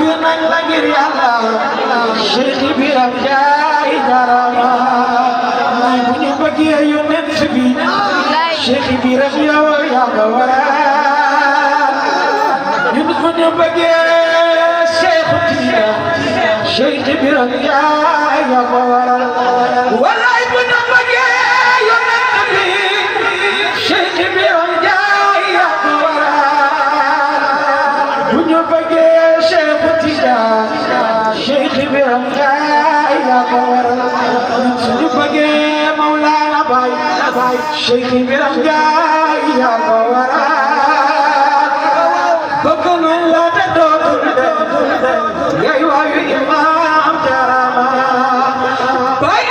nañ la ngir Yàlla Cheikh Biram Njaay jarama ñi bu ñu bëggee yonent bi Cheikh Biram yow yaa ko waral ñun bu ñu bëggee Cheikh Tijaan Cheikh Biram Njaay yaa ko waral wallaay bu ñu bëggee yonent bi Cheikh Biram Njaay yaa ko waral bu ñu bëggee Cheikh Tijaan Cheikh Biram Njaay yaa ko waral suñu bëggee Mawlana Baay Cheikh Biram Njaay yaa ko waral bëgg nañ la te dootul yaay waayu Imaam Jarama Baay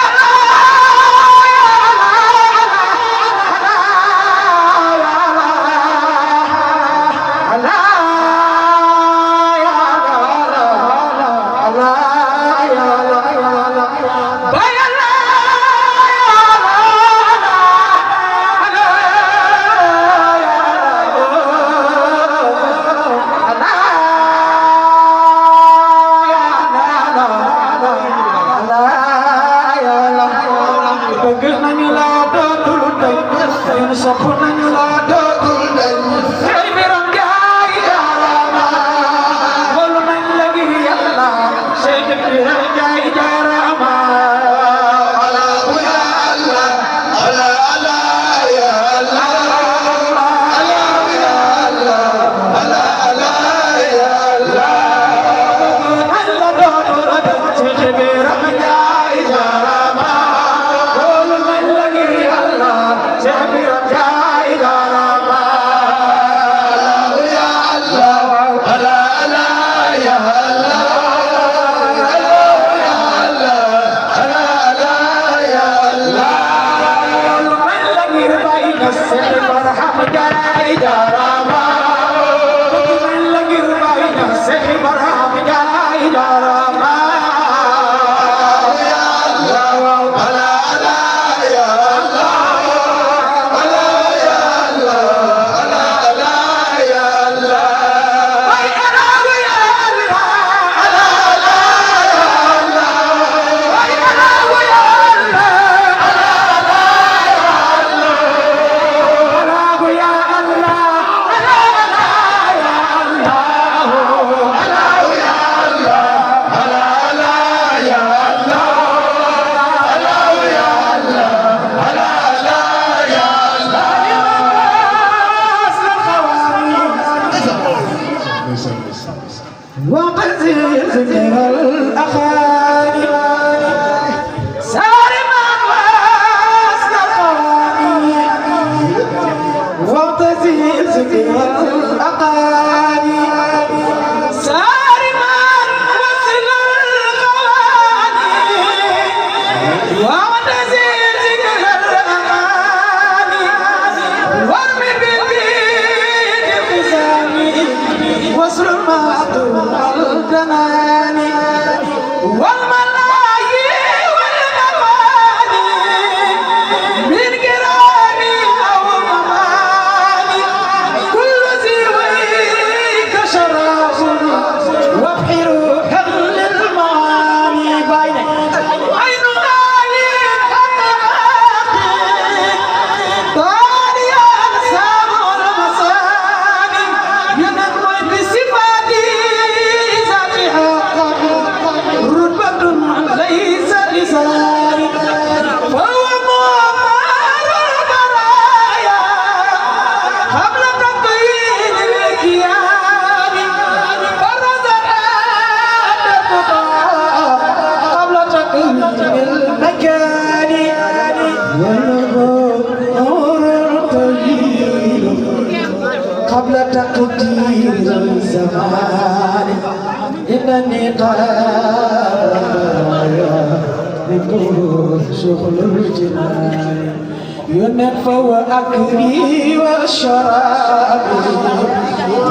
فهو أكلي وشرابي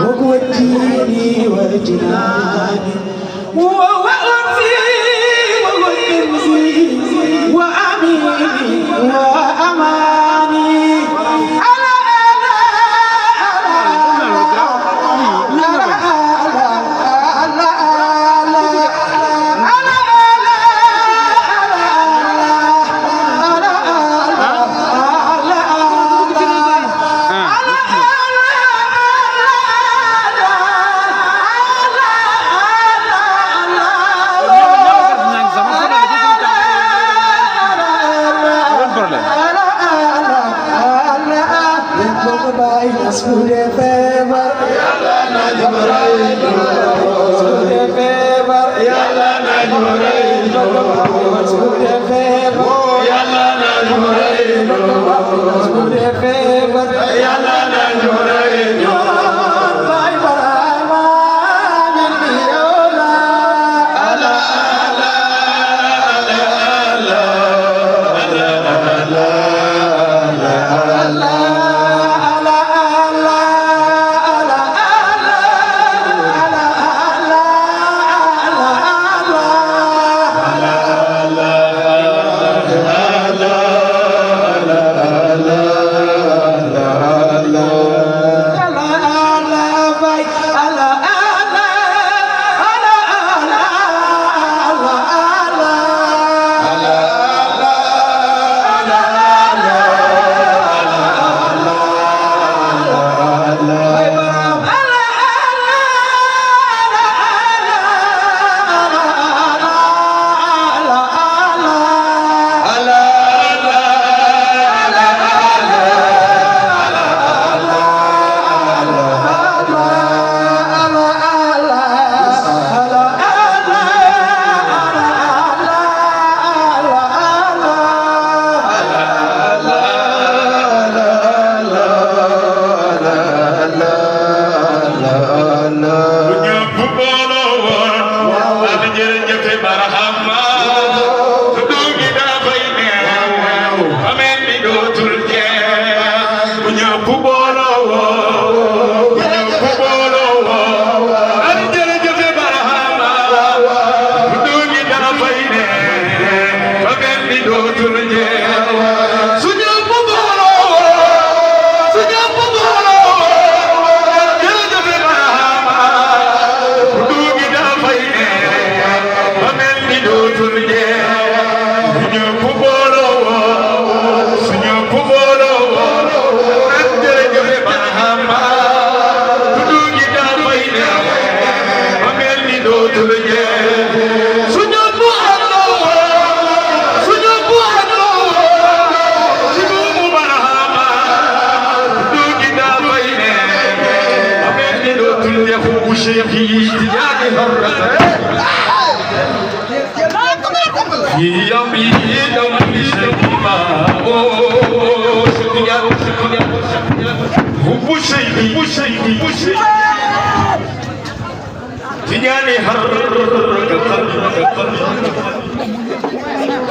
وقوتي وجناني وهو أنفي وكنزي وأميني وأماني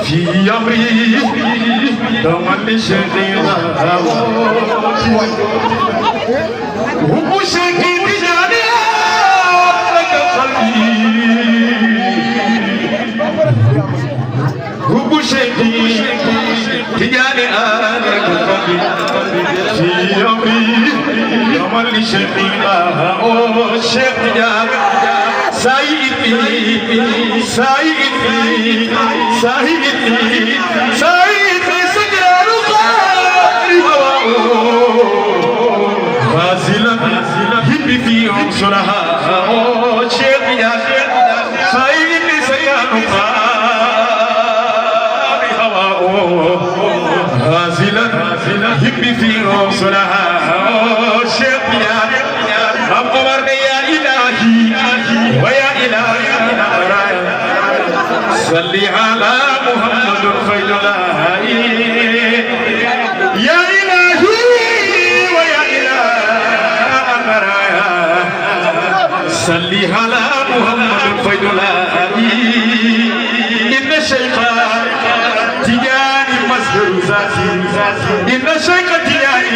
في أمري دوما لشدينا وبشكي تجاني لك قلبي وبشكي تجاني لك قلبي في أمري دوما لشدينا وشيخ تجاني سيدي سيدي سيدي سيدي سجار قلبي غازلا هبي في عنصرها شيخ يا سيدي سجار قلبي غازلا هبي في عنصرها شيخ يا أمر يا إلهي ويا إلهي صلي على محمد خير الله يا إلهي ويا إلهي صلي على محمد خير الله إن الشيطان تجاني مسجد ذاتي إن الشيطان تجاني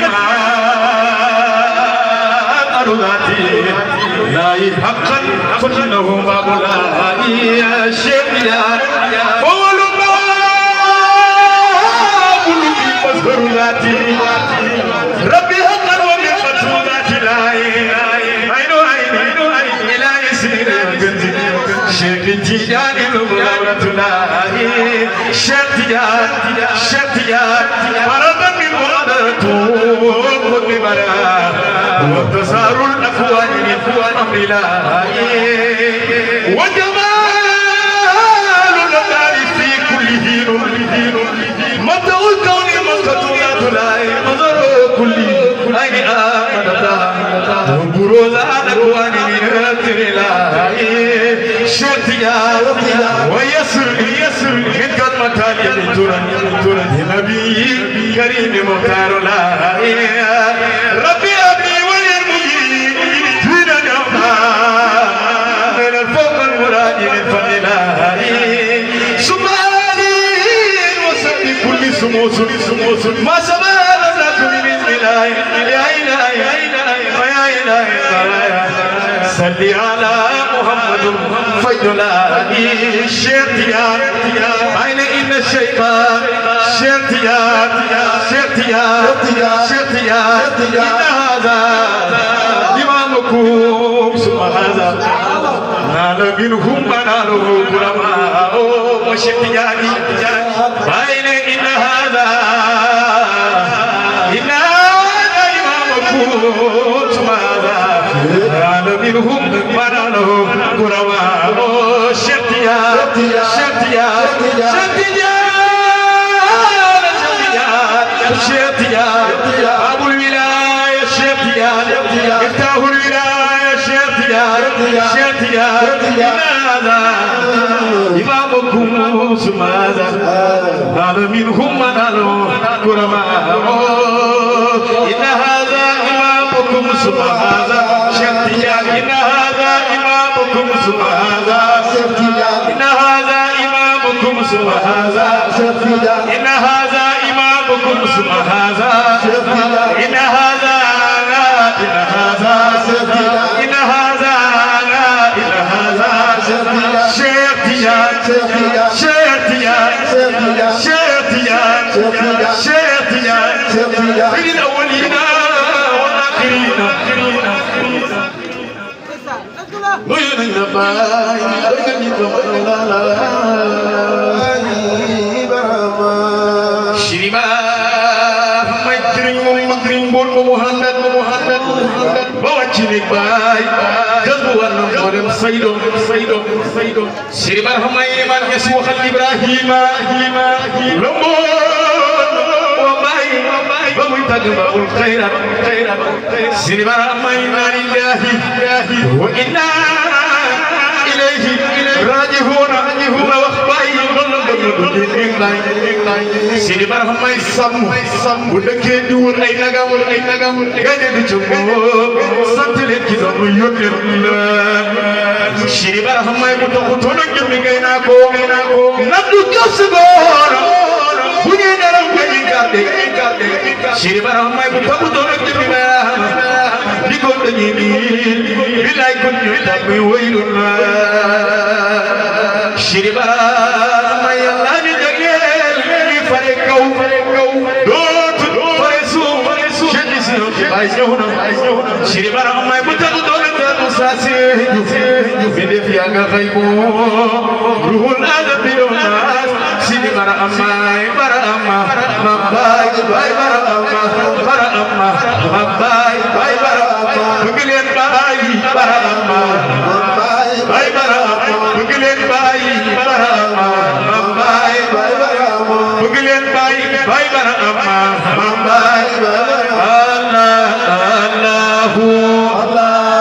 أرضاتي لا حقا كله مبلغ يا شيخ يا قول ما قلبي مصدر ذاتي ربي حقا ومن فتولاتي لا عين لا يسير شيخ تجاني مبلغ لا شيخ تجاني فرضا من مرادته وانتصار الأكوان من أمر الله وجمال الأدار في كل حين مبدأ الكون مستطولات لا مظهر كل أين آمنتا وبروز الأكوان من أمر الله شتيا ويسر متى ترى النبي كريم مختار لا ربي أبني وللمجيد دون نوما من الفوق المراد من فضلها سبحاني وسبح كل سموس ما سبح لكم من إله يا إله يا إله صل على محمد فيلا الشيطان أين إن الشيطان شيطان إن هذا إمامكم ثم هذا نال منهم مناله كرماء وشيطان أين إن هذا إمامكم ثم هذا نال منهم مناله كرماء شيطان أبو الولاية شيطان افتاه الولاية شيطان هذا إمامكم ثم هذا هذا منهم منالوا كرماء إن هذا إمامكم ثم هذا شيطان إن هذا إمامكم ثم هذا إن هذا إمامكم ثم هذا إن هذا إمامكم ثم هذا إن هذا شيطان في الأولين والآخرين شريما مكرم بول محمد بوجهك باي جذبوا النمر سيدو شريما هم من يسوع إبراهيم تجمع الخير سينما ما لله وإنا إليه راجعون وخبائي سينما ما يسمى ودك دور أي نعم غادي تجمع سنتلك كذا يوتيوب سينما ما يبتغون جميعنا كو نبض كسبان بنينا Shiribar Hamai Bukabu Dona Kimina Nikon the Yini Bilai Kun Tabi Wailuna Shiribar Hamai Lani Dagel Fareko Don't Faresu Shiribar Hamai Bukabu Dona Musasi Bidefianga Kaibo Ruhun Adabirona Shiribar Hamai Barama Mambai Barama Mambai Barama Mugilian Bai Barama Mambai Barama Mugilian Bai Barama Mambai Barama Mugilian Bai Barama Mambai Barama